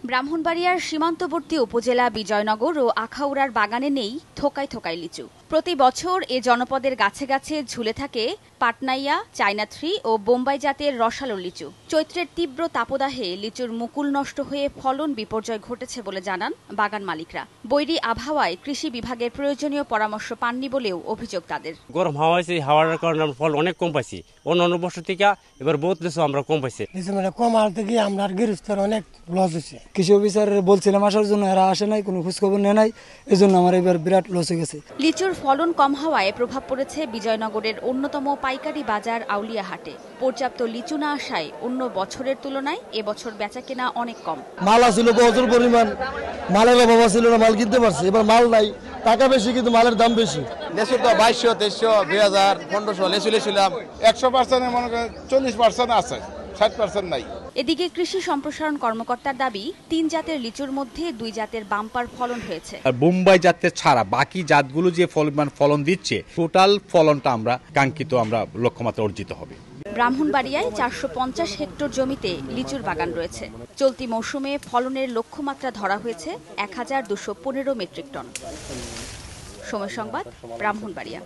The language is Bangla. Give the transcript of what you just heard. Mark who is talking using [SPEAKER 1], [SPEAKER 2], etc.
[SPEAKER 1] ব্রাহ্মণবাড়িয়ার সীমান্তবর্তী উপজেলা বিজয়নগর ও আখাউড়ার বাগানে নেই থোকায় থোকায় লিচু। প্রতি বছর এ জনপদের গাছে গাছে ঝুলে থাকে পাটনাইয়া, চায়না থ্রি ও বোম্বাই জাতের রসালো লিচু। চৈত্রের তীব্র তাপদাহে লিচুর মুকুল নষ্ট হয়ে ফলন বিপর্যয় ঘটেছে বলে জানান বাগান মালিকরা। বৈরী আবহাওয়ায় কৃষি বিভাগের প্রয়োজনীয় পরামর্শ পাননি বলেও অভিযোগ তাদের।
[SPEAKER 2] গরম হাওয়া হয়েছে, হাওয়ার কারণে আমরা ফল অনেক কম পাইছি। অন্য বছর থেকে এবার বহুত লিচু আমরা কম পাইছি।
[SPEAKER 3] কম আল থেকে আমরা গৃহস্থের অনেক লস হয়েছে।
[SPEAKER 4] কৃষি অফিসার বলছিলাম আসার জন্য, এরা আসে নাই, কোনো খোঁজখবর নেয় নাই, এই জন্য আমার এবার বিরাট লস হয়ে গেছে।
[SPEAKER 1] লিচুর ফলন কম হওয়ায় প্রভাব পড়েছে বিজয়নগরের অন্যতম পাইকারি বাজার আউলিয়া হাটে। পর্যাপ্ত লিচু না আসায় অন্য বছরের তুলনায় এবছর বেচাকেনা অনেক কম।
[SPEAKER 3] মাল আসছিল প্রচুর পরিমাণ, মালের অভাব ছিল না, মাল কিনতে পারছে। এবার মাল নাই, টাকা বেশি কিন্তু মালের দাম বেশি।
[SPEAKER 5] লেচুর তো 2200, 2300, 2000, 1500 লেচু লেছিলাম। 100% মনে করেন 40% আছে, 60% নাই।
[SPEAKER 1] এদিকে কৃষি সম্প্রসারণ কর্মকর্তার দাবি 3 জাতের লিচুর মধ্যে 2 জাতের বাম্পার ফলন হয়েছে।
[SPEAKER 6] আর বোম্বাই জাতের ছাড়া বাকি জাতগুলো যে ফলন দিচ্ছে, টোটাল ফলনটা আমরা কাঙ্ক্ষিত লক্ষ্যমাত্রা অর্জিত হবে।
[SPEAKER 1] ব্রাহ্মণবাড়িয়ায় 450 হেক্টর জমিতে লিচুর বাগান রয়েছে। চলতি মৌসুমে ফলনের লক্ষ্যমাত্রা ধরা হয়েছে 1215 মেট্রিক টন। সময় সংবাদ, ব্রাহ্মণবাড়িয়া।